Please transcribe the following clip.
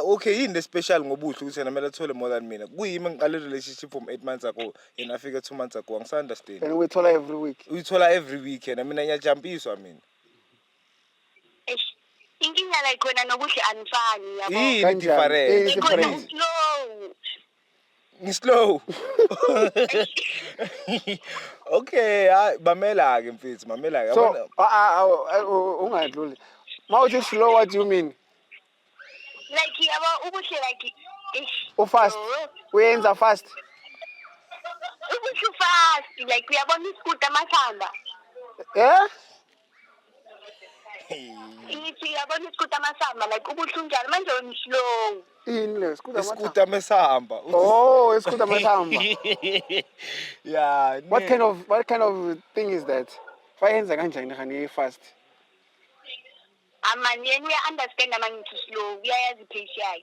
okay yini special ngobuhle ukuthi yena kumele athole more than mina kuyimi ngiqale relationship from 8 months ago yena afika 2 months ago angisunderstand and uyithola every week uyithola every week yena mina ngiyajampiswa mina inkinga la ikhona nokuhle anifani yabo yini different different slow ngislow okay hayi mamela ke mfethu mamela ke so ungadluli mawuthi slow what do you mean like yabo ubuhle like fast uyenza fast ubuhle fast like uyabona iskuta amathamba ithi yabona iskuta amasamba like ubuhle unjalo manje wena slow ini le skuta iskuta mesamba oh iskuta masamba yeah what kind of thing is that fayenza kanjani khani fast amanye uya understand amangithi slow uyayazi pace yakhe